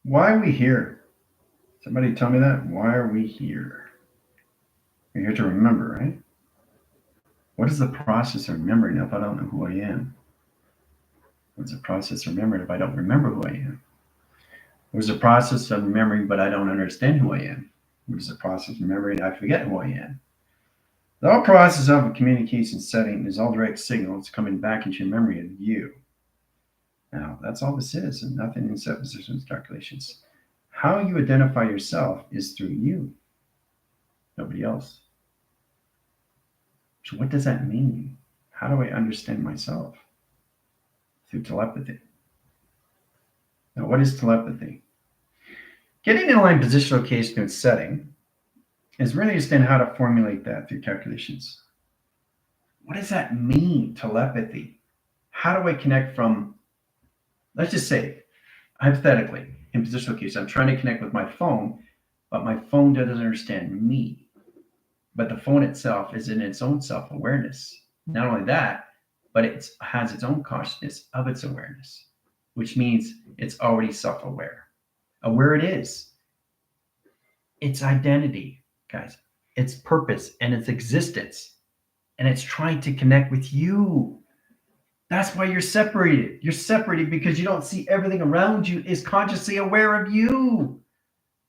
Why are we here? Somebody tell me that. Why are we here? We're here to remember, right? What is the process of remembering if I don't know who I am? What's the process of remembering if I don't remember who I am? What is the process of remembering but I don't understand who I am? What is the process of remembering I forget who I am? The whole process of a communication setting is all direct signals coming back into your memory of you. Now, that's all this is, and nothing in suppositions, calculations. How you identify yourself is through you, nobody else. So, what does that mean? How do I understand myself? Through telepathy. Now, what is telepathy? Getting in line position, location, and setting is really understand how to formulate that through calculations. What does that mean, telepathy? How do I connect from, let's just say, hypothetically, in position location, I'm trying to connect with my phone, but my phone doesn't understand me. But the phone itself is in its own self awareness. Not only that, but it has its own consciousness of its awareness, which means it's already self aware. Aware it is. Its identity, guys, its purpose and its existence. And it's trying to connect with you. That's why you're separated. You're separated because you don't see everything around you is consciously aware of you,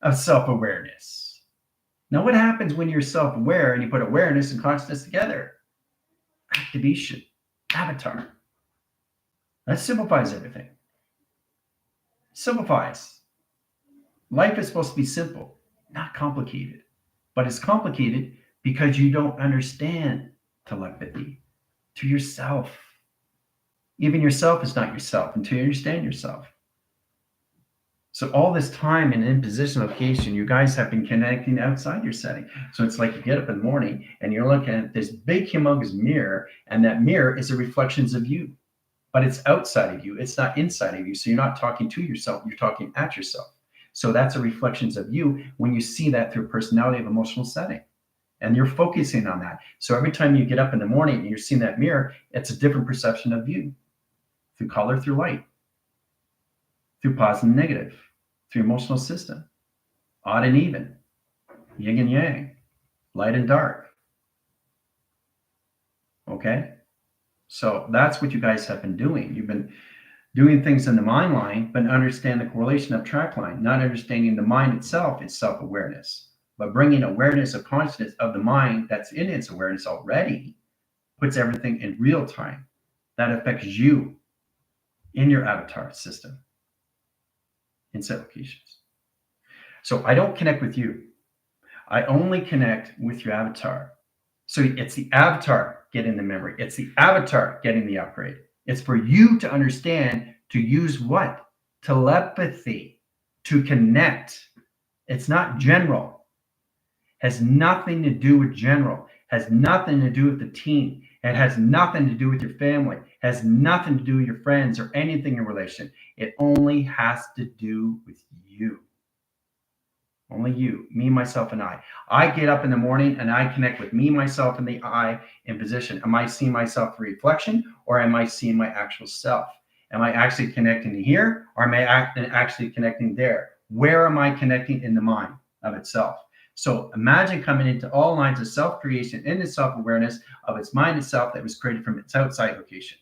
of self awareness. Now, what happens when you're self aware and you put awareness and consciousness together? Activation, avatar. That simplifies everything. Simplifies. Life is supposed to be simple, not complicated. But it's complicated because you don't understand telepathy to yourself. Even yourself is not yourself until you understand yourself. So all this time in position location, you guys have been connecting outside your setting. So it's like you get up in the morning and you're looking at this big, humongous mirror, and that mirror is the reflections of you, but it's outside of you. It's not inside of you. So you're not talking to yourself. You're talking at yourself. So that's the reflections of you when you see that through personality of emotional setting. And you're focusing on that. So every time you get up in the morning and you're seeing that mirror, it's a different perception of you through color, through light, through positive and negative, through emotional system, odd and even, yin and yang, light and dark. Okay? So that's what you guys have been doing. You've been doing things in the mind line, but understand the correlation of track line, not understanding the mind itself, its self-awareness. But bringing awareness of consciousness of the mind that's in its awareness already puts everything in real time. That affects you in your avatar system in set locations. So I don't connect with you. I only connect with your avatar. So it's the avatar getting the memory. It's the avatar getting the upgrade. It's for you to understand, to use what? Telepathy, to connect. It's not general. Has nothing to do with general. Has nothing to do with the team. It has nothing to do with your family. Has nothing to do with your friends or anything in relation. It only has to do with you. Only you, me, myself, and I. I get up in the morning and I connect with me, myself, and the I in position. Am I seeing myself through reflection, or am I seeing my actual self? Am I actually connecting to here, or am I actually connecting there? Where am I connecting in the mind of itself? So imagine coming into all lines of self-creation in the self-awareness of its mind itself that was created from its outside location,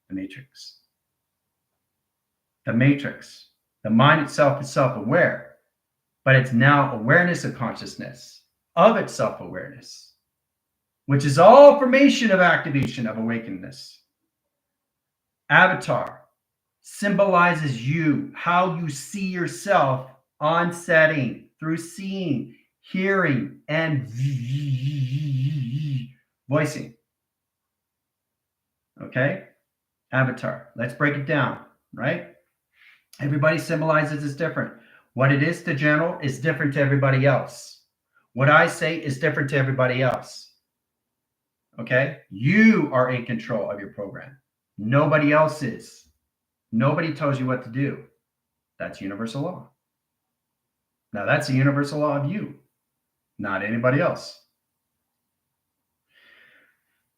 the matrix. The matrix. The mind itself is self-aware, but it's now awareness of consciousness, of its self-awareness, which is all formation of activation of awakenedness. Avatar symbolizes you, how you see yourself on setting through seeing, hearing, and voicing. Okay? Avatar. Let's break it down, right? Everybody symbolizes is different. What it is to general is different to everybody else. What I say is different to everybody else. Okay? You are in control of your program. Nobody else is. Nobody tells you what to do. That's universal law. Now, that's the universal law of you, not anybody else.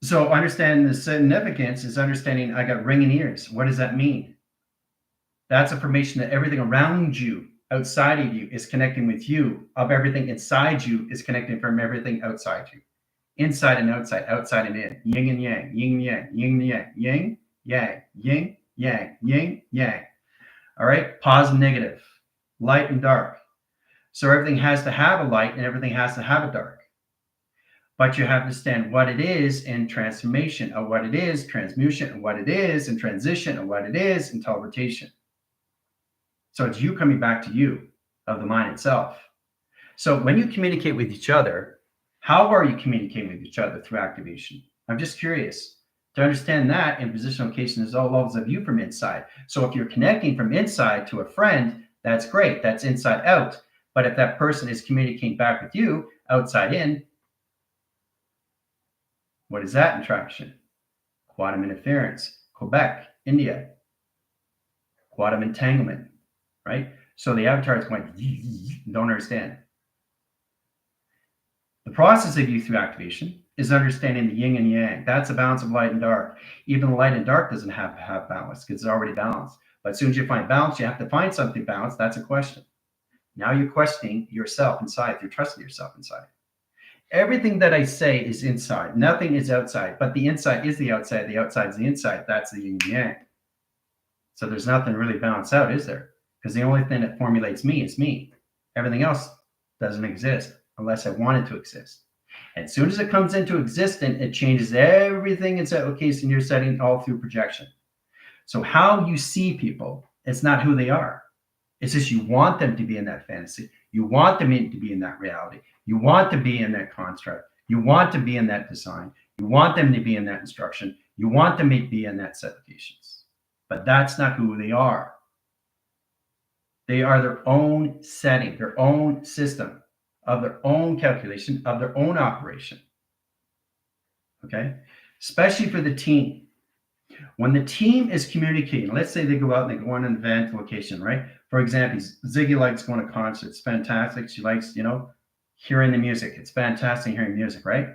So understanding the significance is understanding I got ringing ears. What does that mean? That's a formation that everything around you, outside of you, is connecting with you, of everything inside you is connecting from everything outside you. Inside and outside, outside and in, yin and yang, yin yang, yin yang, yin, yang, yin, yang, yin, yang. All right, positive and negative, light and dark. So everything has to have a light and everything has to have a dark. But you have to understand what it is in transformation, of what it is, transmutation, and what it is in transition, and what it is in teleportation. So it's you coming back to you, of the mind itself. So when you communicate with each other, how are you communicating with each other through activation? I'm just curious to understand that in position location is all levels of you from inside. So if you're connecting from inside to a friend, that's great. That's inside out. But if that person is communicating back with you, outside in, what is that interaction? Quantum interference, Quebec, India. Quantum entanglement, right? So the avatar is going, don't understand. The process of you through activation is understanding the yin and yang. That's a balance of light and dark. Even the light and dark doesn't have to have balance because it's already balanced. But as soon as you find balance, you have to find something balanced. That's a question. Now you're questioning yourself inside. You're trusting yourself inside. Everything that I say is inside. Nothing is outside. But the inside is the outside. The outside is the inside. That's the yin and yang. So there's nothing really balanced out, is there? Because the only thing that formulates me is me. Everything else doesn't exist unless I want it to exist. And as soon as it comes into existence, it changes everything inside location you're setting all through projection. So how you see people, it's not who they are. It's just you want them to be in that fantasy. You want them to be in that reality. You want to be in that construct. You want to be in that design. You want them to be in that instruction. You want them to be in that set of locations. But that's not who they are. They are their own setting, their own system, of their own calculation, of their own operation. Okay? Especially for the team. When the team is communicating, let's say they go out and they go on an event location, right? For example, Ziggy likes going to concerts. It's fantastic. She likes, hearing the music. It's fantastic hearing music, right?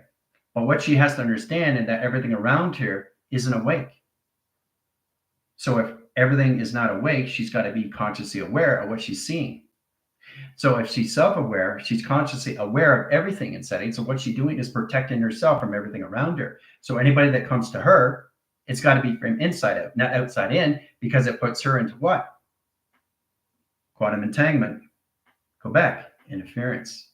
But what she has to understand is that everything around her isn't awake. So if everything is not awake, she's got to be consciously aware of what she's seeing. So if she's self-aware, she's consciously aware of everything in setting. So what she's doing is protecting herself from everything around her. So anybody that comes to her, it's got to be from inside out, not outside in, because it puts her into what? Quantum entanglement, Quebec, interference.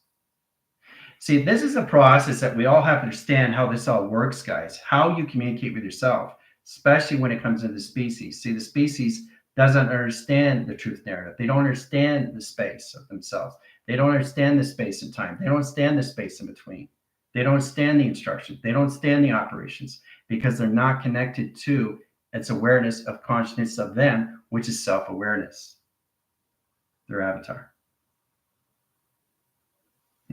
See, this is a process that we all have to understand how this all works, guys, how you communicate with yourself, especially when it comes to the species. See, the species doesn't understand the truth narrative. They don't understand the space of themselves. They don't understand the space and time. They don't understand the space in between. They don't understand the instructions. They don't understand the operations because they're not connected to its awareness of consciousness of them, which is self-awareness, their avatar.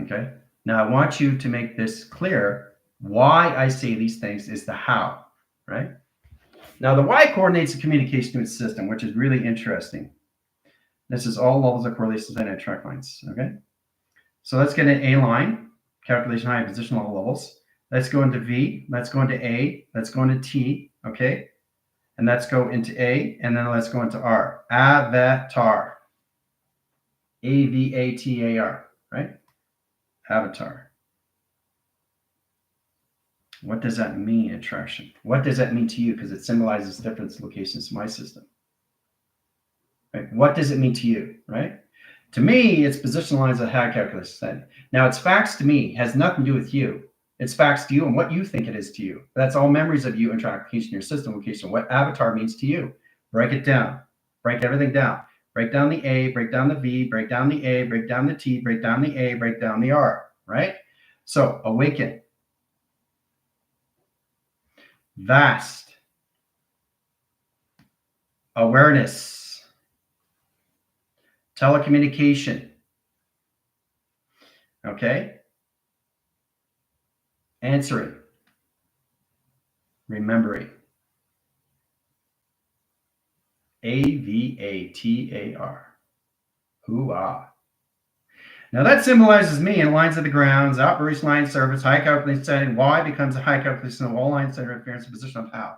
Okay? Now, I want you to make this clear. Why I say these things is the how, right? Now, the Y coordinates the communication to its system, which is really interesting. This is all levels of correlations and track lines, okay? So let's get an A line, calculation high position all levels. Let's go into V, let's go into A, let's go into T, okay? And let's go into A, and then let's go into R. Avatar. A-V-A-T-A-R, right? Avatar. What does that mean, attraction? What does that mean to you? Because it symbolizes different locations in my system. Right? What does it mean to you, right? To me, it's position lines of high calculus setting. Now, it's facts to me, has nothing to do with you. It's facts to you and what you think it is to you. That's all memories of you and location, your system location, what avatar means to you. Break it down. Break everything down. Break down the A, break down the V, break down the A, break down the T, break down the A, break down the R, right? So, awaken. Vast. Awareness. Telecommunication. Okay? Answering. Remembering. A-V-A-T-A-R. Hoo-ah. Now that symbolizes me in lines of the grounds, operation line service, high calculation setting. Y becomes a high calculation of all lines center interference in position of how.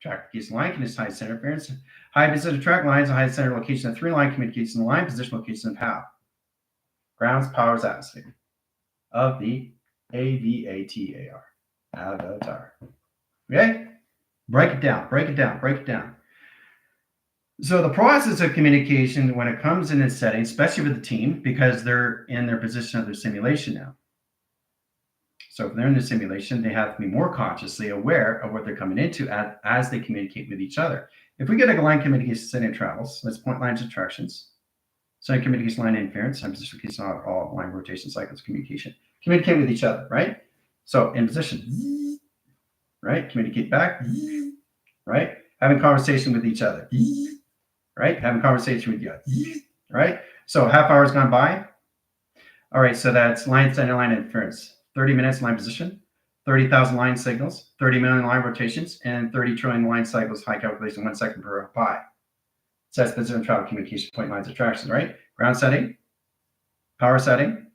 Track location line condition, high center interference. High position track lines, a high center location of 3 line communication, the line position location of half. Grounds, powers, atmosphere of the AVATAR. Avatar. Okay? Break it down, break it down, break it down. So the process of communication, when it comes in its setting, especially with the team, because they're in their position of their simulation now. So if they're in the simulation, they have to be more consciously aware of what they're coming into as they communicate with each other. If we get a line communication setting travels, let's point lines attractions. So communication line interference, time position location, all line rotation cycles, communicate with each other, right? So in position, right? Communicate back, right? Having conversation with each other, right? Having conversation with you, right? So half hour's gone by. All right, so that's line center line interference. 30 minutes line position, 30,000 line signals, 30 million line rotations, and 30 trillion line cycles, high calculation, 1 second per pi. So that's position travel communication point lines attraction, right? Ground setting, power setting,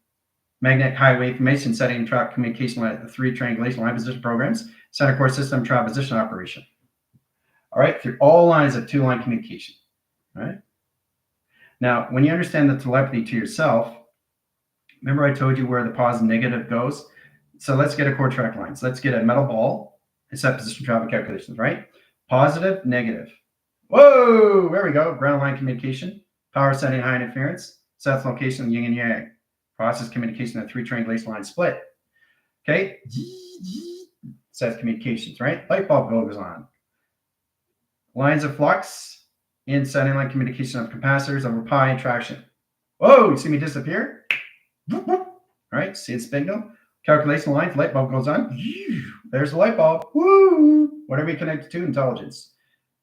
magnetic highway information setting, track communication line, 3 triangulation line position programs, center core system travel position operation. All right, through all lines of 2-line communication, right? Now, when you understand the telepathy to yourself, remember I told you where the positive and negative goes? So let's get a core track line. So let's get a metal ball and set position travel calculations, right? Positive, negative. Whoa, there we go. Ground line communication, power setting, high interference, sets location, yin and yang. Process communication of 3 triangulation line split. Okay, sets communications, right? Light bulb goes on. Lines of flux in setting line communication of capacitors over pi and traction. Whoa, you see me disappear? Right, see it spindle? Calculation lines, light bulb goes on. There's the light bulb. Woo! What are we connected to? Intelligence.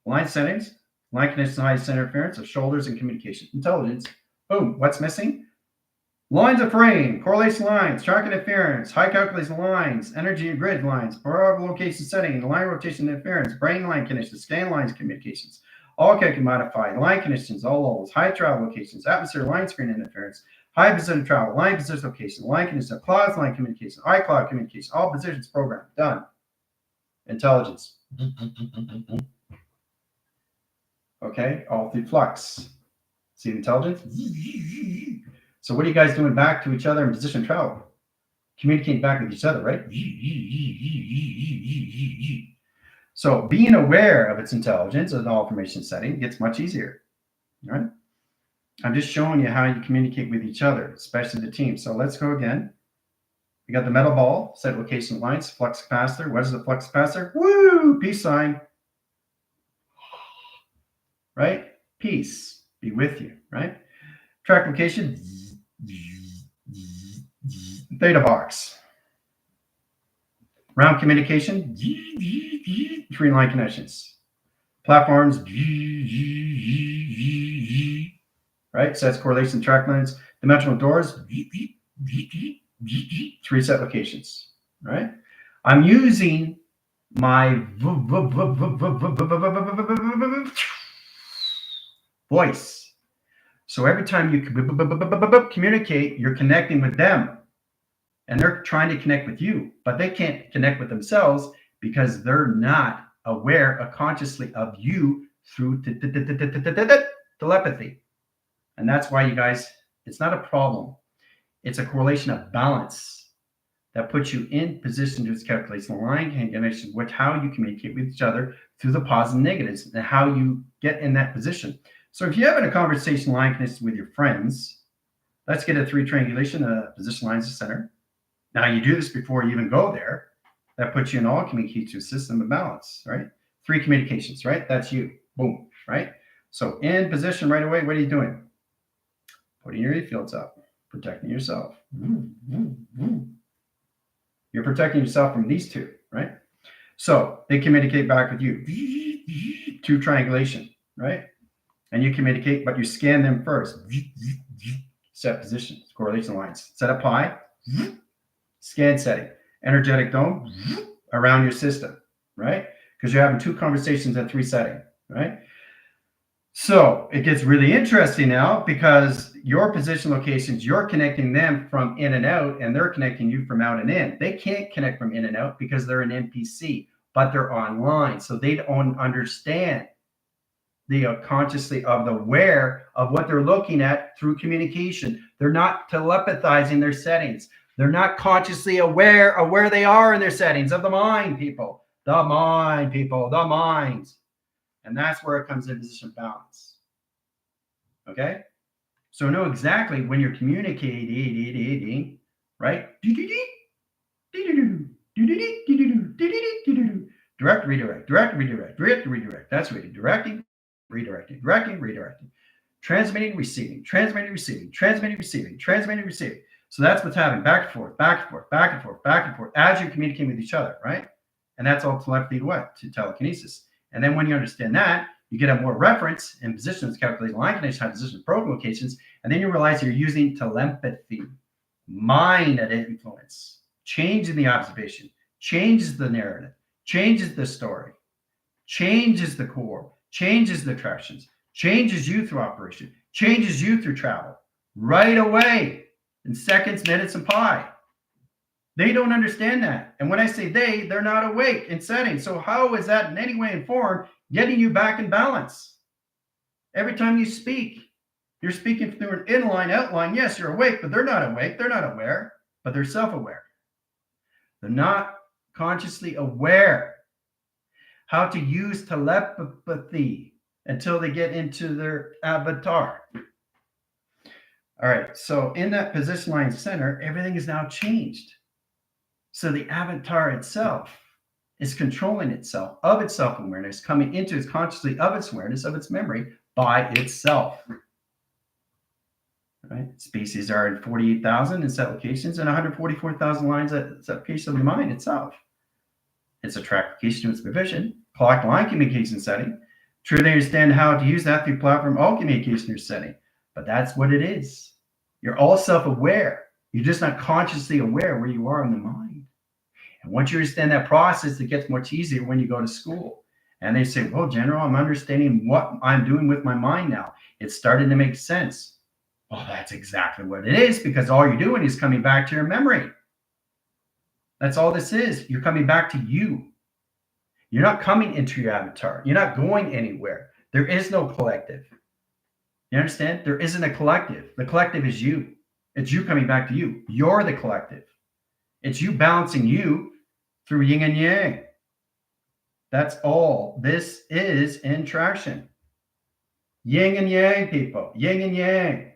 Line settings, line conditions, high center interference of shoulders and communication. Intelligence. Boom. What's missing? Lines of frame, correlation lines, track interference, high calculation lines, energy and grid lines, variable location setting, line rotation interference, brain line conditions, scan lines communications. All can modify line conditions, all levels, high travel locations, atmosphere line screen interference, high position travel, line position location, line condition, clouds line communication, iCloud communication, all positions programmed, done. Intelligence. Okay, all through flux. See the intelligence? So what are you guys doing back to each other in position travel? Communicating back with each other, right? So being aware of its intelligence and all information setting gets much easier, right? I'm just showing you how you communicate with each other, especially the team. So let's go again. We got the metal ball, set location lines, flux capacitor. What is the flux capacitor? Woo! Peace sign. Right? Peace be with you, right? Track location, theta box. Round communication, 3-line connections. Platforms, right? Sets correlation track lines. Dimensional doors, 3 set locations, right? I'm using my voice. So every time you communicate, you're connecting with them. And they're trying to connect with you, but they can't connect with themselves because they're not aware consciously of you through telepathy. And that's why, you guys, it's not a problem. It's a correlation of balance that puts you in position to calculate the line connection with how you communicate with each other through the positives and negatives and how you get in that position. So if you're having a conversation line connection with your friends, let's get a 3 triangulation, position lines of center. Now you do this before you even go there. That puts you in all communication system of balance, right? 3 communications, right? That's you. Boom, right? So in position right away, what are you doing? Putting your E-fields up, protecting yourself. You're protecting yourself from these 2, right? So they communicate back with you. 2 triangulation, right? And you communicate, but you scan them first. Set position, correlation lines. Set up pi. Scan setting, energetic dome around your system, right? Because you're having 2 conversations at 3 setting, right? So it gets really interesting now because your position locations, you're connecting them from in and out, and they're connecting you from out and in. They can't connect from in and out because they're an NPC. but they're online. So they don't understand the consciously of the aware of what they're looking at through communication. They're not telepathizing their settings. They're not consciously aware of where they are in their settings of the mind, people. The mind, people, the mind. And that's where it comes in position of balance. Okay? So know exactly when you're communicating, right? Direct, redirect, direct, redirect, direct, redirect. That's what you're directing, redirecting, directing, redirecting. Transmitting, receiving, transmitting, receiving, transmitting, receiving, transmitting, receiving. So that's what's happening back and forth, back and forth, back and forth, back and forth as you communicate with each other, right? And that's all telepathy to what? To telekinesis. And then when you understand that, you get a more reference and positions, calculating line connection, high position, program locations, and then you realize you're using telepathy, mind at influence, changes the observation, changes the narrative, changes the story, changes the core, changes the attractions, changes you through operation, changes you through travel right away in seconds, minutes, and pi. They don't understand that. And when I say they're not awake in setting. So how is that in any way informed getting you back in balance? Every time you speak, you're speaking through an inline, outline. Yes, you're awake, but they're not awake. They're not aware, but they're self-aware. They're not consciously aware how to use telepathy until they get into their avatar. All right, so in that position line center, everything is now changed. So the avatar itself is controlling itself of its self-awareness, coming into its consciously of its awareness, of its memory by itself. Right? Species are in 48,000 in set locations and 144,000 lines at set location of the mind itself. It's a track location to its provision, clock line communication setting. True, they understand how to use that through platform all communication or setting, but that's what it is. You're all self-aware. You're just not consciously aware where you are in the mind. And once you understand that process, it gets much easier when you go to school. And they say, well, General, I'm understanding what I'm doing with my mind now. It's starting to make sense. Well, that's exactly what it is, because all you're doing is coming back to your memory. That's all this is. You're coming back to you. You're not coming into your avatar. You're not going anywhere. There is no collective. You understand? There isn't a collective. The collective is you. It's you coming back to you. You're the collective. It's you balancing you through yin and yang. That's all this is in traction. Yin and yang, people. Yin and yang.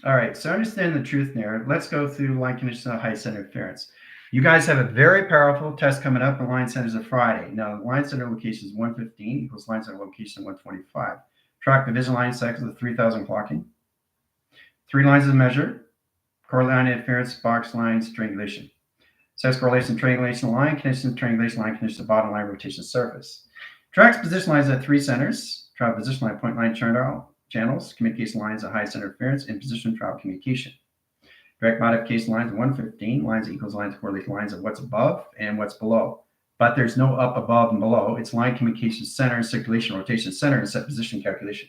All right, so understand the truth narrative. Let's go through line conditions of high center interference. You guys have a very powerful test coming up in line centers of Friday. Now, the line center location is 115 equals line center location 125. Track division line cycles of 3,000 clocking. 3 lines of measure. Correlated interference, box lines, triangulation. Says correlation, triangulation, line conditions, triangulation, line conditions, bottom line, rotation, surface. Tracks position lines at 3 centers. Track position line, point line, channels, communication lines at high center interference, and position travel communication. Direct modification lines 115, lines equals lines, correlation lines of what's above and what's below. But there's no up, above, and below. It's line communication center, circulation, rotation center, and set position calculation.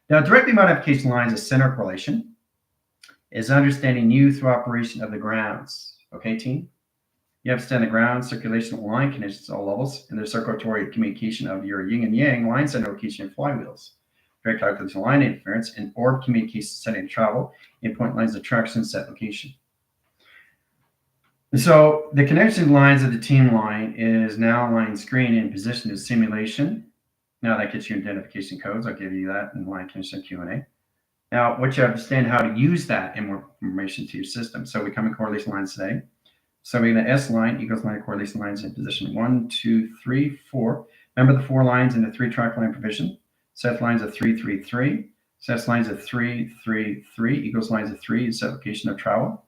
Now, directly modification lines of center correlation is understanding you through operation of the grounds. Okay, team? You understand the ground, circulation, line conditions at all levels, and the circulatory communication of your yin and yang, line center location, and flywheels. Direct calculation line interference, and orb communication setting travel, and point lines of traction set location. So the connection lines of the team line is now line screen in position to simulation. Now that gets you identification codes. I'll give you that in line connection Q&A. Now, what you understand how to use that and more information to your system. So we come in correlation lines today. So we're going to S line equals line of correlation lines in position 1, 2, 3, 4. Remember the 4 lines in the 3 track line provision. Set lines of 3, 3, 3. Set lines of 3, 3, 3 equals lines of 3 is set location of travel.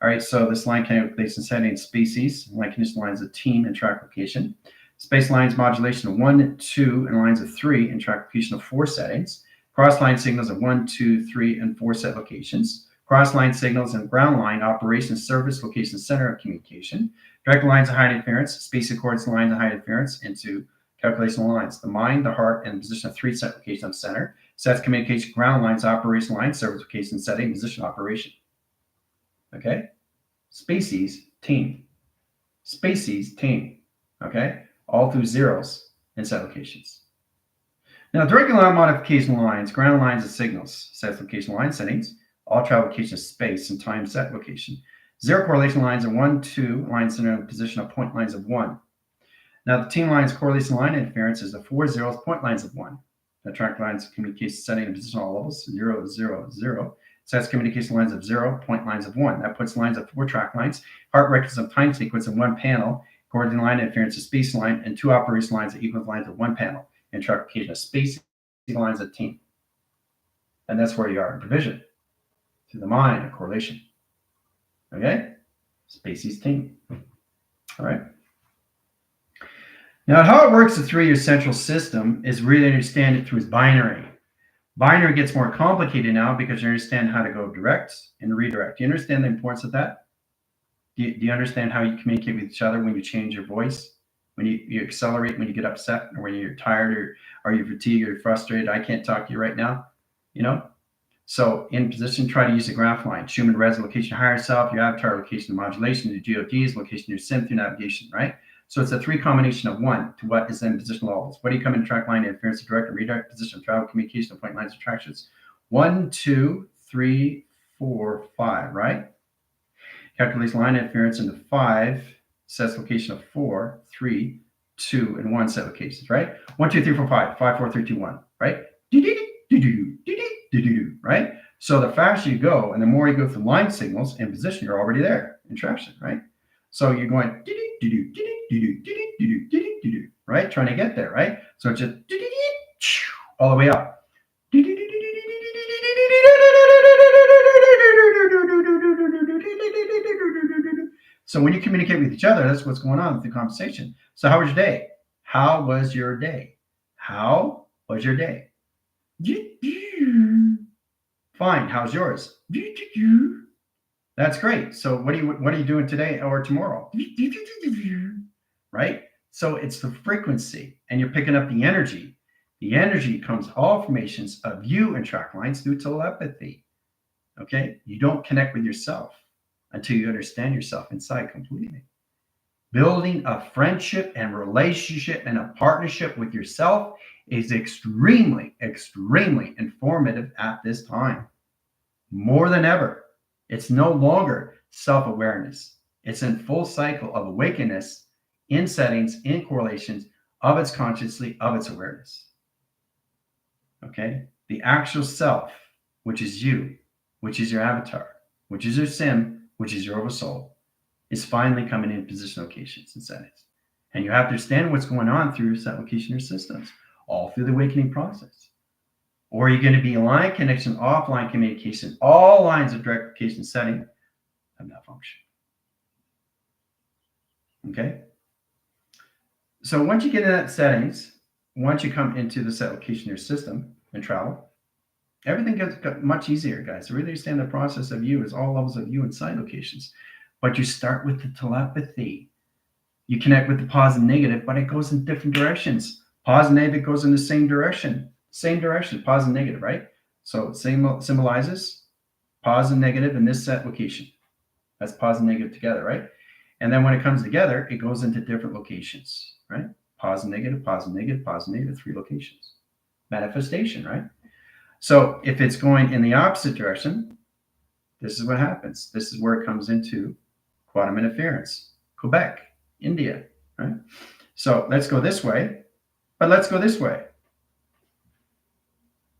All right, so this line calculation setting species, line condition lines of team and track location. Space lines modulation of 1, 2, and lines of 3 and track location of 4 settings. Cross line signals of 1, 2, 3, and 4 set locations. Cross line signals and ground line operation service location center of communication. Direct lines of high interference, species coordinates lines of high interference into calculation lines. The mind, the heart, and position of 3 set location of center. Sets communication ground lines, operation line, service location setting, position operation. Okay? Species, team. Species team. Okay, all through zeros and set locations. Now, directed line modification lines, ground lines and signals, set location line settings, all travel location space and time set location. Zero correlation lines and 1, 2 lines in a position of point lines of 1. Now, the team lines correlation line interference is the 4 zeros point lines of 1. The track lines communication setting and position all levels 0, 0, 0. Sets communication lines of 0, point lines of 1. That puts lines of 4 track lines, heart records of time sequence in one panel, coordinate line interference is space line, and 2 operation lines that equal lines of one panel. And track location of space lines of team. And that's where you are in provision. To the mind of correlation. Okay? Species team. All right. Now, how it works through your central system is really understand it through its binary. Binary gets more complicated now because you understand how to go direct and redirect. Do you understand the importance of that? Do you understand how you communicate with each other when you change your voice? When you accelerate, when you get upset, or when you're tired, or you're fatigued, or you're frustrated? I can't talk to you right now, you know? So in position, try to use the graph line. Schumann res location, higher self, your avatar location, modulation, your GODs, location, your sim through navigation, right? So it's a 3 combination of 1 to what is in positional levels. What do you come in track line interference, direct and redirect, position, travel, communication, of point lines, attractions? 1, 2, 3, 4, 5, right? Calculates line interference into 5, sets location of 4, 3, 2, and 1 set locations, right? 1, 2, 3, 4, 5, 5, 4, 3, 2, 1, right? Right? So the faster you go, and the more you go through line signals and position, you're already there in traction, right? So you're going right, trying to get there, right? So it's just all the way up. So when you communicate with each other, that's what's going on with the conversation. So how was your day? How was your day? How was your day? Fine. How's yours? That's great. So what are you doing today or tomorrow? Right? So it's the frequency, and you're picking up the energy. The energy comes all formations of you and track lines through telepathy. Okay? You don't connect with yourself until you understand yourself inside completely. Building a friendship and relationship and a partnership with yourself is extremely, extremely informative at this time. More than ever. It's no longer self-awareness. It's in full cycle of awakeness, in settings, in correlations of its consciously, of its awareness. Okay? The actual self, which is you, which is your avatar, which is your sim, which is your oversoul, is finally coming in position locations and settings. And you have to understand what's going on through your set location, your systems, all through the awakening process. Or you're going to be line connection, offline communication, all lines of direct communication setting have malfunction. Okay? So once you get in that settings, once you come into the set location, your system and travel, everything gets much easier, guys. To really understand the process of you is all levels of you inside locations. But you start with the telepathy. You connect with the positive and negative, but it goes in different directions. Positive and negative goes in the same direction. Same direction, positive and negative, right? So it symbolizes positive and negative in this set location. That's positive and negative together, right? And then when it comes together, it goes into different locations, right? Positive, negative, positive, negative, positive, negative, 3 locations. Manifestation, right? So if it's going in the opposite direction, this is what happens. This is where it comes into quantum interference. Quebec, India, right? So let's go this way, but let's go this way.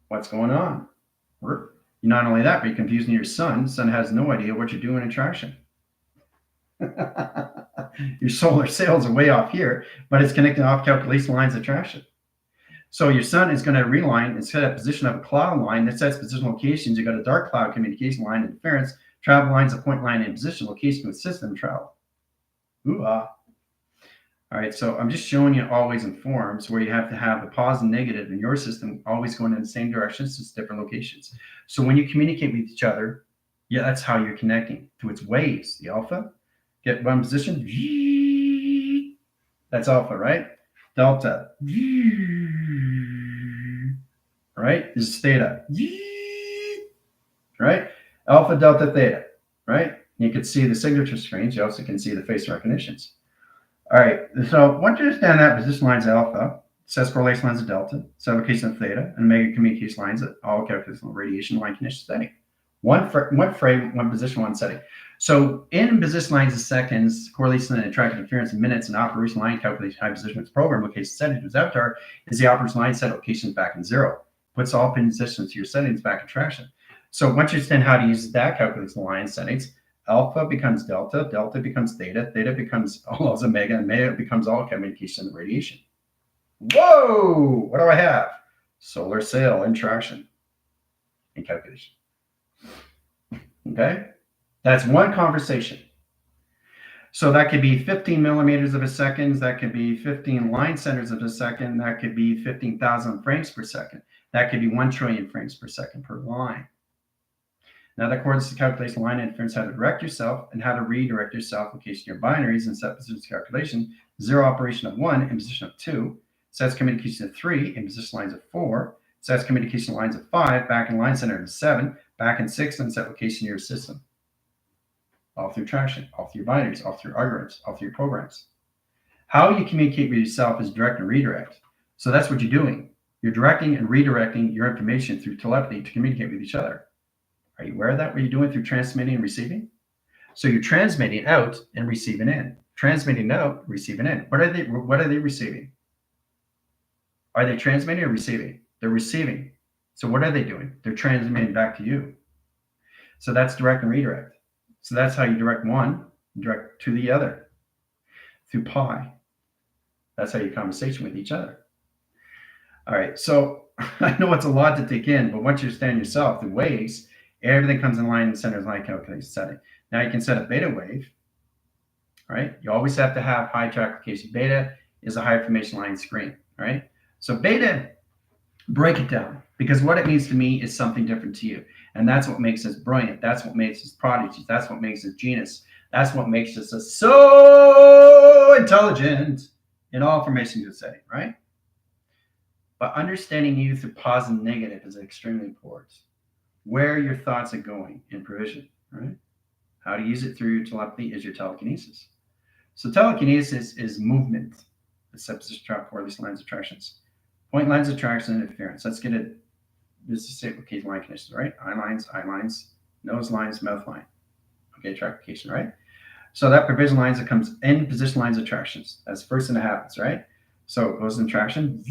What's going on? Not only that, but you're confusing your son. Son has no idea what you're doing in traction. Your solar sails are way off here, but it's connecting off calculation lines of traction. So your sun is going to realign and set a position of a cloud line that sets position locations. You got a dark cloud communication line interference, travel lines of point line and position location with system travel. Ooh-ah. All right, so I'm just showing you always in forms where you have to have the positive and negative in your system always going in the same directions, just different locations. So when you communicate with each other, yeah, that's how you're connecting to its waves. The alpha, get one position, that's alpha, right? Delta, right? This is theta, right? Alpha, delta, theta, right? You can see the signature screens. You also can see the face recognitions. All right. So once you understand that position lines alpha, sets correlation lines of delta, set location of theta, and omega communication lines at all calculation radiation line condition setting. One frame, one position, one setting. So in position lines of seconds, correlation and attractive interference in minutes, and operation line calculation high position with program location setting to its avatar is the operation line set locations back in zero. Puts all positions to your settings back in traction. So once you understand how to use that calculation line settings, alpha becomes delta, delta becomes theta, theta becomes all of omega, and omega becomes all communication and radiation. Whoa! What do I have? Solar sail in traction and calculation. Okay? That's one conversation. So that could be 15 millimeters of a second. That could be 15 line centers of a second. That could be 15,000 frames per second. That could be 1 trillion frames per second per line. Now that correlates to calculation line interference, how to direct yourself and how to redirect yourself location your binaries and set position calculation. 0 operation of 1 in position of 2. Sets communication of 3 in position lines of 4. Sets communication lines of 5 back in line center of 7. Back in 6 and set location of your system. All through traction, all through your binaries, all through your algorithms, all through your programs. How you communicate with yourself is direct and redirect. So that's what you're doing. You're directing and redirecting your information through telepathy to communicate with each other. Are you aware of that? What you're doing through transmitting and receiving? So you're transmitting out and receiving in. Transmitting out, receiving in. What are they receiving? Are they transmitting or receiving? They're receiving. So what are they doing? They're transmitting back to you. So that's direct and redirect. So that's how you direct one, direct to the other. Through pi. That's how you conversation with each other. All right. So I know it's a lot to take in, but once you understand yourself, the waves, everything comes in line and centers line calculation setting. Now you can set a beta wave, right? You always have to have high track location. Beta is a high information line screen, right? So beta, break it down, because what it means to me is something different to you. And that's what makes us brilliant. That's what makes us prodigies. That's what makes us genius. That's what makes us so intelligent in all information good setting, right? But understanding you through positive and negative is extremely important. Where your thoughts are going in provision, right? How to use it through telepathy is your telekinesis. So telekinesis is movement. The subposition trap for these lines of attractions. Point lines of attraction and interference. Let's get it. This is okay, line conditions, right? Eye lines, nose lines, mouth line. Okay, track location, right? So that provision lines that comes in position lines of attractions. That's the first thing that happens, right? So it goes in traction,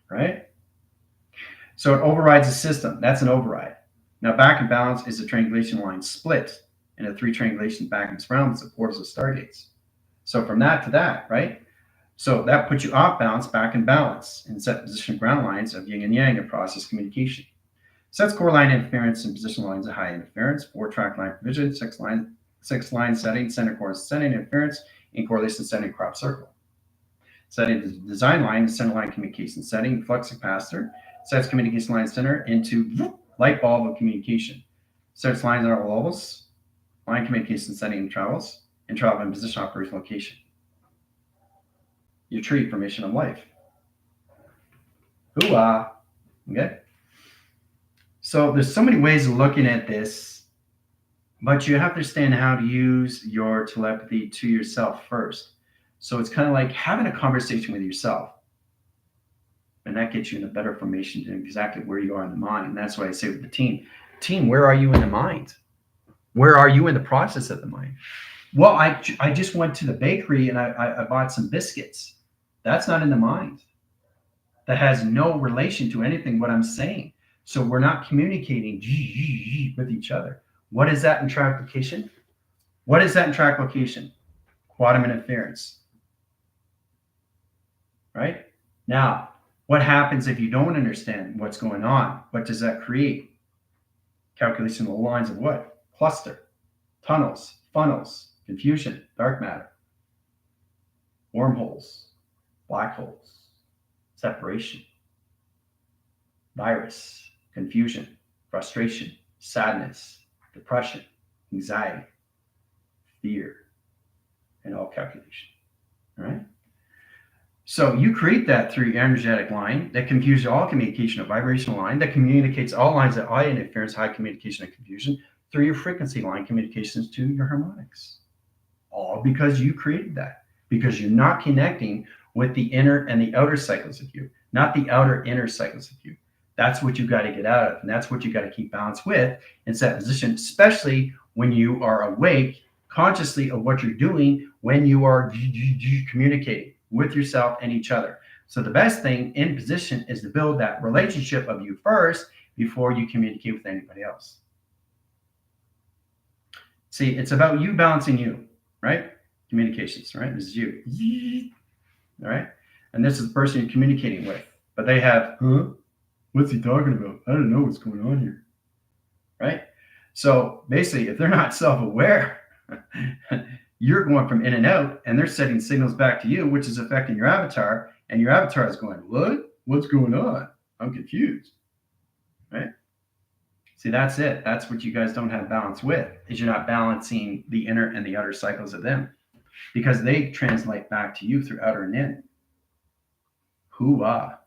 right? So it overrides the system. That's an override. Now back in balance is a triangulation line split into 3 triangulation back and surrounds the portals of stargates. So from that to that, right? So that puts you off balance, back in balance, and set position ground lines of yin and yang in process communication. Sets core line interference and position lines of high interference, 4 track line provision, 6 line setting, center core setting interference, and correlation setting crop circle. Setting the design line, center line communication setting, flux capacitor, sets communication line center into light bulb of communication. Sets lines at all levels, line communication setting and travel in position operation location. Your tree formation of life. Hoo-ah. Okay. So there's so many ways of looking at this, but you have to understand how to use your telepathy to yourself first. So it's kind of like having a conversation with yourself. And that gets you in a better formation to exactly where you are in the mind. And that's why I say with the team, where are you in the mind? Where are you in the process of the mind? Well, I just went to the bakery and I bought some biscuits. That's not in the mind. That has no relation to anything what I'm saying. So we're not communicating with each other. What is that in track location? What is that in track location? Quantum interference. Right? Now, what happens if you don't understand what's going on? What does that create? Calculation of the lines of what? Cluster, tunnels, funnels, confusion, dark matter, wormholes, black holes, separation, virus, confusion, frustration, sadness, depression, anxiety, fear, and all calculation. All right? So you create that through your energetic line that confuses all communication, a vibrational line that communicates all lines at high interference, high communication, and confusion through your frequency line communications to your harmonics. because you created that, because you're not connecting with the inner and the outer cycles of you, not the outer inner cycles of you. That's what you got to get out of. And that's what you got to keep balance with in set position, especially when you are awake consciously of what you're doing when you are communicating with yourself and each other. So the best thing in position is to build that relationship of you first before you communicate with anybody else. See, it's about you balancing you, right? Communications, right? This is you. All right. And this is the person you're communicating with. But they have, what's he talking about? I don't know what's going on here. Right? So basically, if they're not self-aware, you're going from in and out, and they're sending signals back to you, which is affecting your avatar. And your avatar is going, what? What's going on? I'm confused. Right? See, that's it. That's what you guys don't have balance with, is you're not balancing the inner and the outer cycles of them, because they translate back to you through outer and in. Hoo-ah.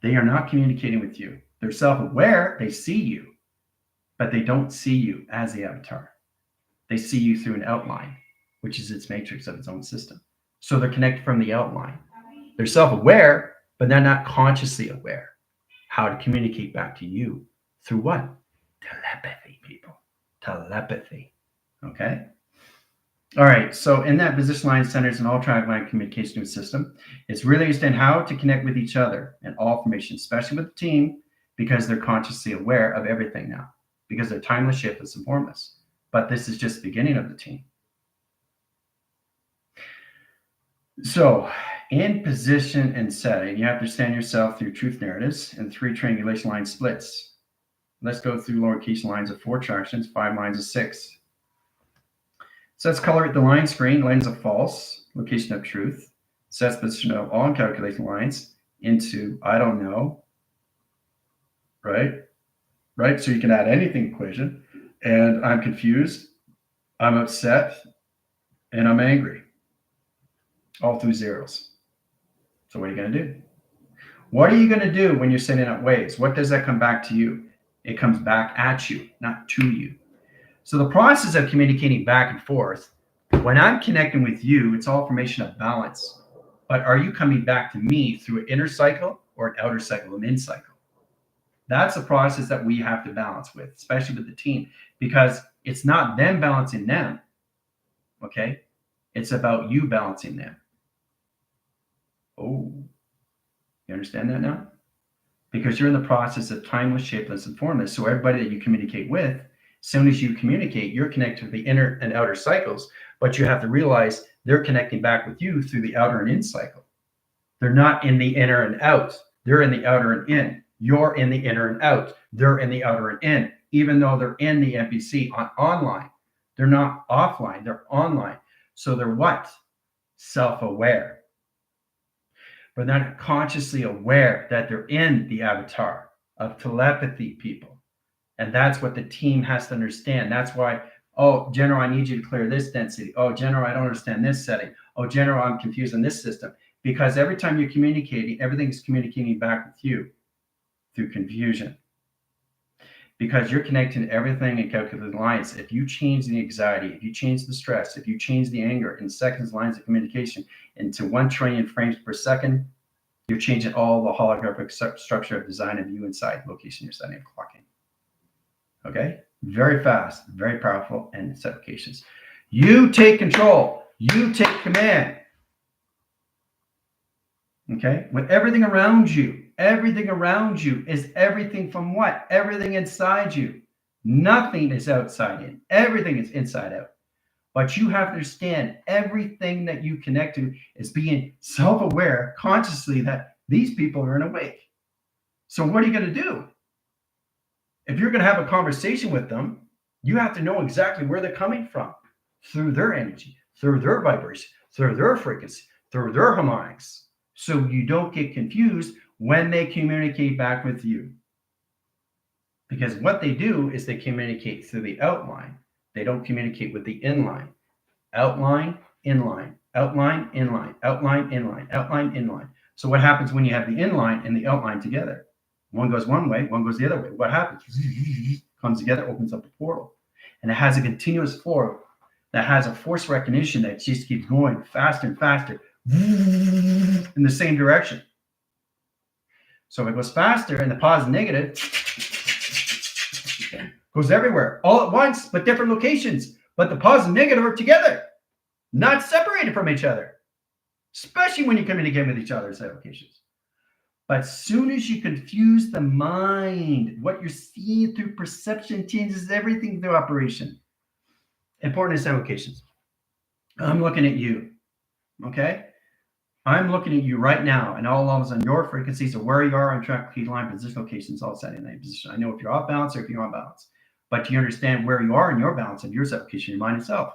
They are not communicating with you. They're self-aware. They see you, but they don't see you as the avatar. They see you through an outline, which is its matrix of its own system. So they're connected from the outline. They're self-aware, but they're not consciously aware how to communicate back to you. Through what? Telepathy, people. Telepathy. Okay? All right. So in that position line centers an all-track line communication system, it's really understand how to connect with each other in all formations, especially with the team, because they're consciously aware of everything now, because they're timeless, shapeless, and formless. But this is just the beginning of the team. So in position and setting, you have to stand yourself through truth narratives and 3 triangulation line splits. Let's go through lowercase lines of 4 attractions, 5 lines of 6. So let's color it the line screen, lines of false, location of truth, sets position of all calculation lines into I don't know, right? Right? So you can add anything equation. And I'm confused, I'm upset, and I'm angry. All through zeros. So what are you going to do? What are you going to do when you're sending out waves? What does that come back to you? It comes back at you, not to you. So the process of communicating back and forth, when I'm connecting with you, it's all formation of balance. But are you coming back to me through an inner cycle or an outer cycle, an in cycle? That's a process that we have to balance with, especially with the team, because it's not them balancing them, okay? It's about you balancing them. Oh, you understand that now? Because you're in the process of timeless, shapeless, and formless. So everybody that you communicate with, as soon as you communicate, you're connected to the inner and outer cycles, but you have to realize they're connecting back with you through the outer and in cycle. They're not in the inner and out. They're in the outer and in. You're in the inner and out. They're in the outer and in, even though they're in the NPC online. They're not offline, they're online. So they're what? Self-aware. But they're not consciously aware that they're in the avatar of telepathy, people. And that's what the team has to understand. That's why, oh, General, I need you to clear this density. Oh, General, I don't understand this setting. Oh, General, I'm confused in this system. Because every time you're communicating, everything's communicating back with you through confusion. Because you're connecting everything in calculated lines. If you change the anxiety, if you change the stress, if you change the anger in seconds, lines of communication into 1 trillion frames per second, you're changing all the holographic structure of design of you inside location you're setting and clocking. Okay? Very fast, very powerful, and its applications. You take control. You take command. Okay? With everything around you. Everything around you is everything from what? Everything inside you. Nothing is outside in. Everything is inside out. But you have to understand everything that you connect to is being self-aware consciously that these people are in awake. So what are you going to do? If you're going to have a conversation with them, you have to know exactly where they're coming from through their energy, through their vibration, through their frequency, through their harmonics. So you don't get confused when they communicate back with you. Because what they do is they communicate through the outline. They don't communicate with the inline. Outline, inline, outline, inline, outline, inline, outline, inline. So what happens when you have the inline and the outline together? One goes one way, one goes the other way. What happens? Comes together, opens up a portal. And it has a continuous flow that has a force recognition that just keeps going faster and faster in the same direction. So if it goes faster and the positive and negative goes everywhere all at once, but different locations. But the positive and negative are together, not separated from each other, especially when you communicate with each other in set locations. But as soon as you confuse the mind, what you're seeing through perception changes everything through operation. Important in set locations. I'm looking at you, okay? I'm looking at you right now, and all levels on your frequencies of where you are on track, key line, position, locations, all set in that position. I know if you're off balance or if you're on balance, but you understand where you are in your balance of your set location, your mind itself.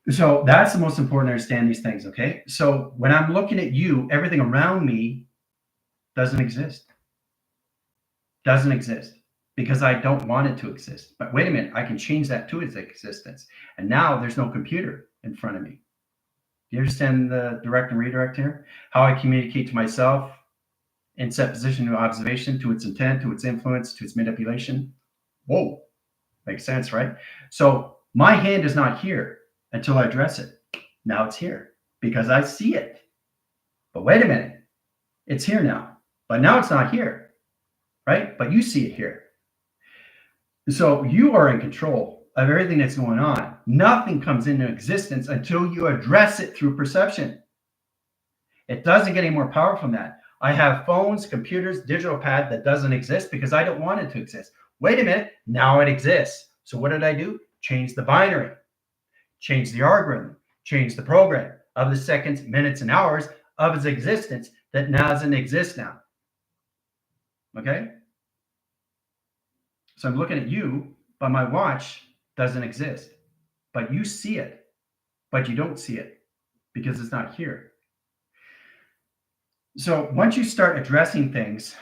So that's the most important to understand these things, okay? So when I'm looking at you, everything around me doesn't exist. Doesn't exist because I don't want it to exist. But wait a minute, I can change that to its existence. And now there's no computer in front of me. Do you understand the direct and redirect here? How I communicate to myself in set position to observation, to its intent, to its influence, to its manipulation. Whoa, makes sense, right? So my hand is not here until I address it. Now it's here because I see it. But wait a minute, it's here now. But now it's not here, right? But you see it here. So you are in control of everything that's going on. Nothing comes into existence until you address it through perception. It doesn't get any more powerful than that. I have phones, computers, digital pad that doesn't exist because I don't want it to exist. Wait a minute, now it exists. So what did I do? Change the binary, change the algorithm, change the program of the seconds, minutes, and hours of its existence that now doesn't exist now. Okay? So I'm looking at you, but my watch doesn't exist. But you see it, but you don't see it because it's not here. So once you start addressing things,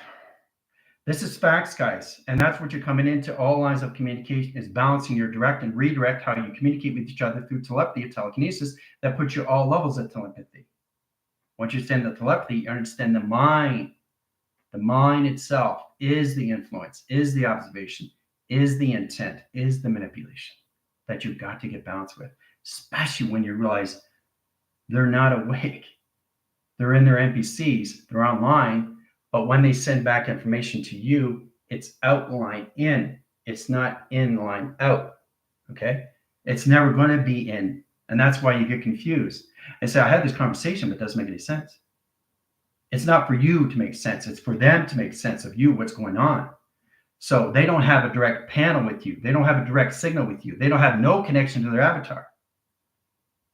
this is facts, guys. And that's what you're coming into. All lines of communication is balancing your direct and redirect, how you communicate with each other through telepathy and telekinesis that puts you all levels of telepathy. Once you understand the telepathy, you understand the mind. The mind itself is the influence, is the observation, is the intent, is the manipulation that you've got to get balanced with, especially when you realize they're not awake. They're in their NPCs, they're online, but when they send back information to you, it's outline in, it's not in line out, okay? It's never going to be in, and that's why you get confused. And say, I had this conversation, but it doesn't make any sense. It's not for you to make sense. It's for them to make sense of you, what's going on. So they don't have a direct panel with you. They don't have a direct signal with you. They don't have no connection to their avatar.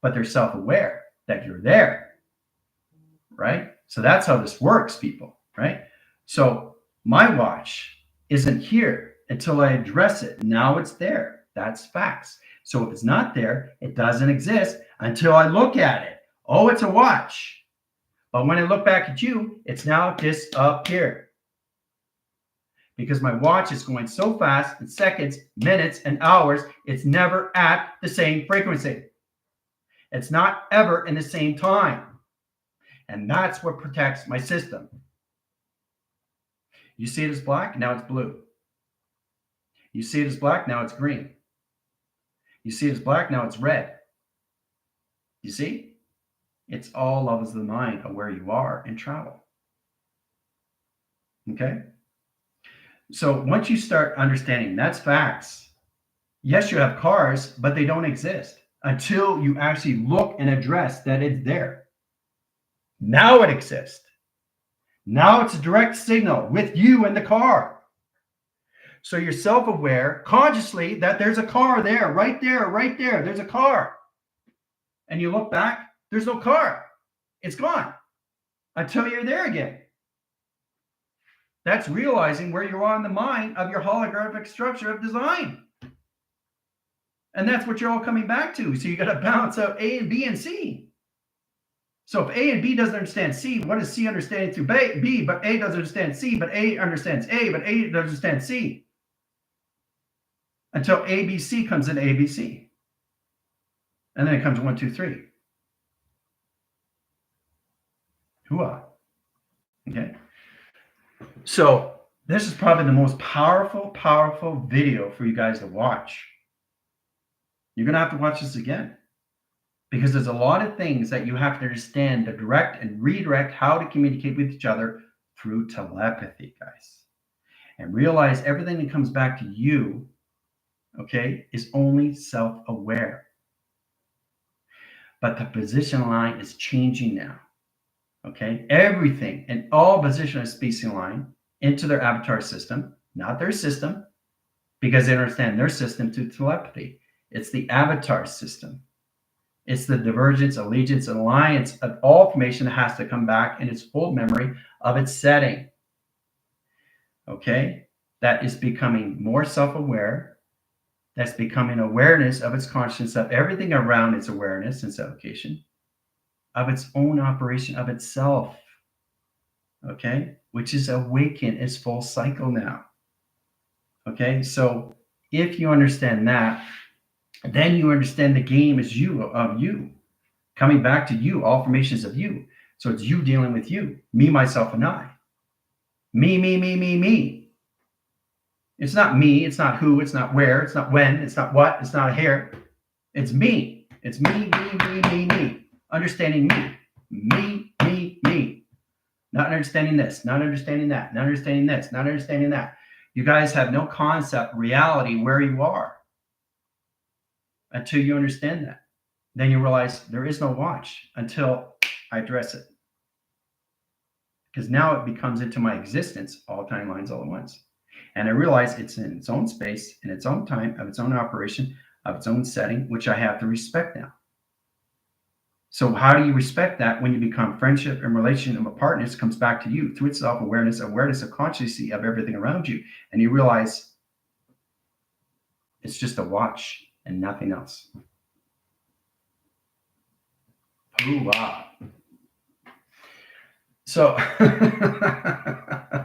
But they're self-aware that you're there, right? So that's how this works, people, right? So my watch isn't here until I address it. Now it's there. That's facts. So if it's not there, it doesn't exist until I look at it. Oh, it's a watch. But when I look back at you, it's now disappeared. Because my watch is going so fast in seconds, minutes, and hours, it's never at the same frequency. It's not ever in the same time. And that's what protects my system. You see it as black, now it's blue. You see it as black, now it's green. You see it as black, now it's red. You see? It's all levels of the mind of where you are in travel. Okay? So once you start understanding that's facts, yes, you have cars, but they don't exist until you actually look and address that it's there. Now it exists. Now it's a direct signal with you in the car. So you're self-aware consciously that there's a car there, right there, right there. There's a car. And you look back, there's no car. It's gone until you're there again. That's realizing where you are in the mind of your holographic structure of design. And that's what you're all coming back to. So you got to balance out A and B and C. So if A and B doesn't understand C, what is C understanding through B? But A doesn't understand C, but A understands A, but A doesn't understand C. Until ABC comes in ABC. And then it comes 1, 2, 3. Hooah. Okay. So this is probably the most powerful video for you guys to watch. You're going to have to watch this again, because there's a lot of things that you have to understand to direct and redirect how to communicate with each other through telepathy, guys. And realize everything that comes back to you, okay, is only self-aware. But the position line is changing now. Okay, everything and all position is spacing line into their avatar system, not their system, because they understand their system to telepathy. It's the avatar system. It's the divergence, allegiance, and alliance of all information that has to come back in its full memory of its setting. Okay, that is becoming more self-aware. That's becoming awareness of its consciousness, of everything around its awareness and self-location, of its own operation, of itself. Okay, which is awaken its full cycle now. Okay, so if you understand that, then you understand the game is you, of you, coming back to you, all formations of you. So it's you dealing with you, me, myself, and I. Me, me, me, me, me. It's not me, it's not who, it's not where, it's not when, it's not what, it's not a hair. It's me. It's me, me, me, me, me. Understanding me. Me, me, me. Not understanding this, not understanding that, not understanding this, not understanding that. You guys have no concept, reality, where you are until you understand that. Then you realize there is no watch until I address it. Because now it becomes into my existence, all timelines all at once. And I realize it's in its own space, in its own time, of its own operation, of its own setting, which I have to respect now. So how do you respect that? When you become friendship and relationship of partners, comes back to you through its self-awareness, awareness of consciously of everything around you. And you realize it's just a watch and nothing else. Ooh-ah. So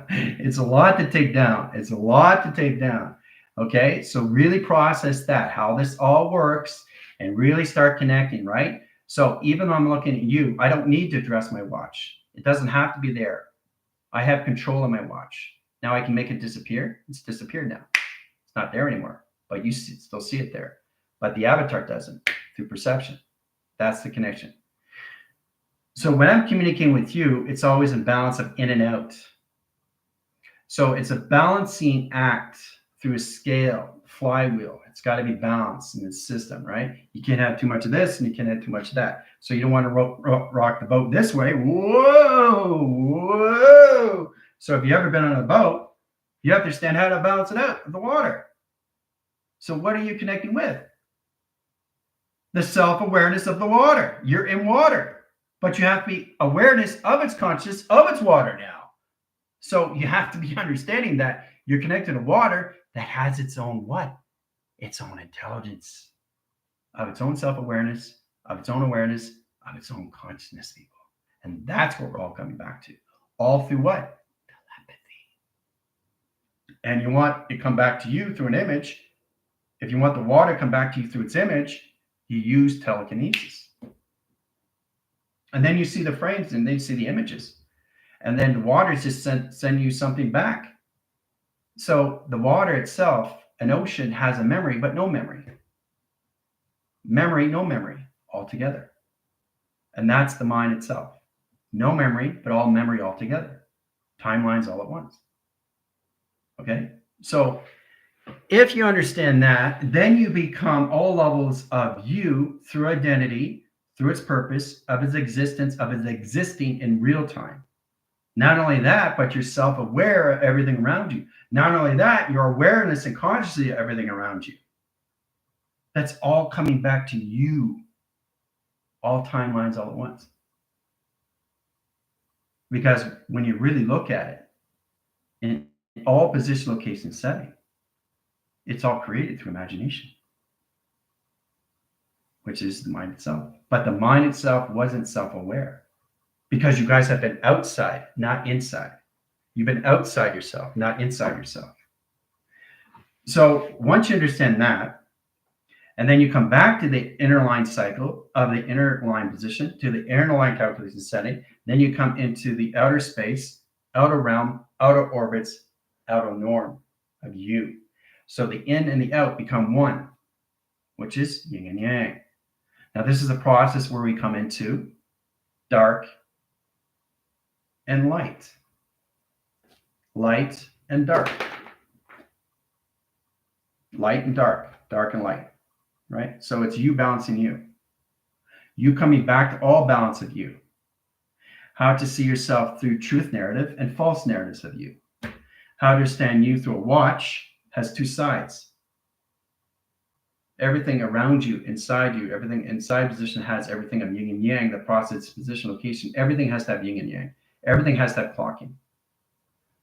it's a lot to take down. It's a lot to take down. Okay, so really process that, how this all works, and really start connecting, right? So even though I'm looking at you, I don't need to address my watch. It doesn't have to be there. I have control of my watch. Now I can make it disappear. It's disappeared now. It's not there anymore, but you still see it there. But the avatar doesn't, through perception. That's the connection. So when I'm communicating with you, it's always a balance of in and out. So it's a balancing act through a scale, flywheel. It's got to be balanced in its system, right? You can't have too much of this and you can't have too much of that. So you don't want to rock the boat this way. Whoa, whoa. So if you've ever been on a boat, you have to understand how to balance it out of the water. So what are you connecting with? The self-awareness of the water. You're in water, but you have to be awareness of its consciousness of its water now. So you have to be understanding that you're connected to water that has its own what? Its own intelligence, of its own self-awareness, of its own awareness, of its own consciousness, people. And that's what we're all coming back to. All through what? Telepathy. And you want it to come back to you through an image. If you want the water to come back to you through its image, you use telekinesis. And then you see the frames and then you see the images. And then the water just send you something back. So the water itself, an ocean, has a memory, but no memory. Memory, no memory, altogether. And that's the mind itself. No memory, but all memory altogether. Timelines all at once. Okay? So if you understand that, then you become all levels of you through identity, through its purpose, of its existence, of its existing in real time. Not only that, but you're self-aware of everything around you. Not only that, your awareness and consciousness of everything around you. That's all coming back to you. All timelines all at once. Because when you really look at it, in all position, location, setting, it's all created through imagination, which is the mind itself. But the mind itself wasn't self-aware because you guys have been outside, not inside. You've been outside yourself, not inside yourself. So once you understand that, and then you come back to the inner line cycle of the inner line position, to the inner line calculation setting, then you come into the outer space, outer realm, outer orbits, outer norm of you. So the in and the out become one. which is yin and yang. Now, this is a process where we come into dark and light, light and dark, light and dark, dark and light, right? So it's you balancing you, you coming back to all balance of you, how to see yourself through truth narrative and false narratives of you, how to understand you through a watch has two sides. Everything around you, inside you, everything inside position has everything of yin and yang, the process, position, location, everything has to have yin and yang. Everything has to have clocking.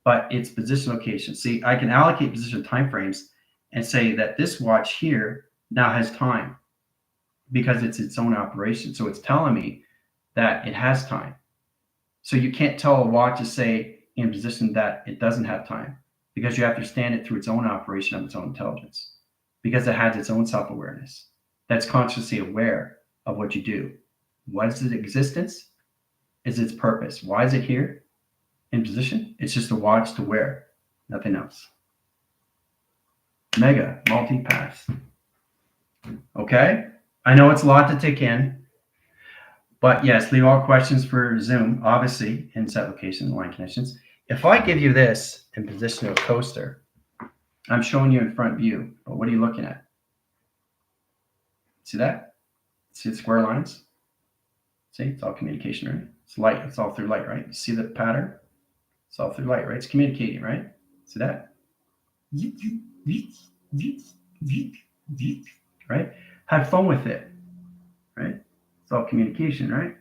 But it's position, location. See, I can allocate position time frames and say that this watch here now has time because it's its own operation. So it's telling me that it has time. So you can't tell a watch to say in position that it doesn't have time because you have to understand it through its own operation of its own intelligence, because it has its own self-awareness that's consciously aware of what you do. What is its existence? Is its purpose? Why is it here in position? It's just a watch to wear, nothing else. Mega multi-pass. Okay, I know it's a lot to take in, but yes, leave all questions for Zoom, obviously, in set location and line connections. If I give you this in position of a coaster, I'm showing you in front view, but what are you looking at? See that? See the square lines? See, it's all communication, right? It's light, it's all through light, right? You see the pattern? It's all through light, right? It's communicating, right? See that? Right? Have fun with it, right? It's all communication, right?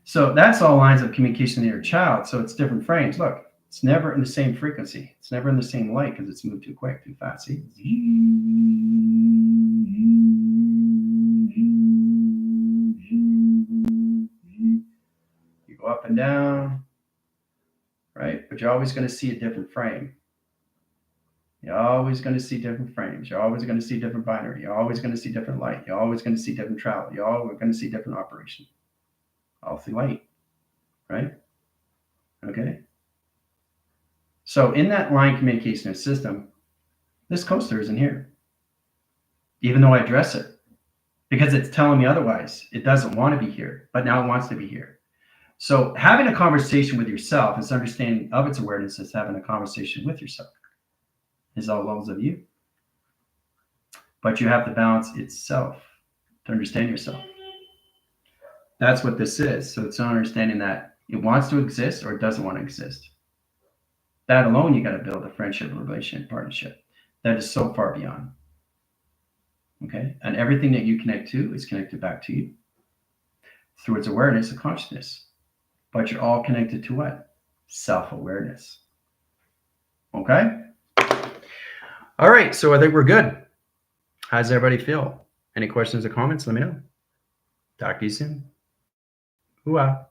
So that's all lines of communication to your child. So it's different frames. Look, it's never in the same frequency. It's never in the same light because it's moved too quick, too fast. See? You go up and down, right? But you're always going to see a different frame. You're always going to see different frames. You're always going to see different binary. You're always going to see different light. You're always going to see different travel. You're always going to see different operation. All through light, right? Okay. So in that line communication system, this coaster isn't here, even though I address it, because it's telling me otherwise. It doesn't want to be here, but now it wants to be here. So having a conversation with yourself, its understanding of its awareness is having a conversation with yourself. Is all levels of you. But you have to balance itself to understand yourself. That's what this is. So it's an understanding that it wants to exist or it doesn't want to exist. That alone, you got to build a friendship, a relationship, partnership. That is so far beyond. Okay? And everything that you connect to is connected back to you through its awareness and consciousness. But you're all connected to what? Self-awareness. Okay? All right, so I think we're good. How does everybody feel? Any questions or comments? Let me know. Talk to you soon. Hooah.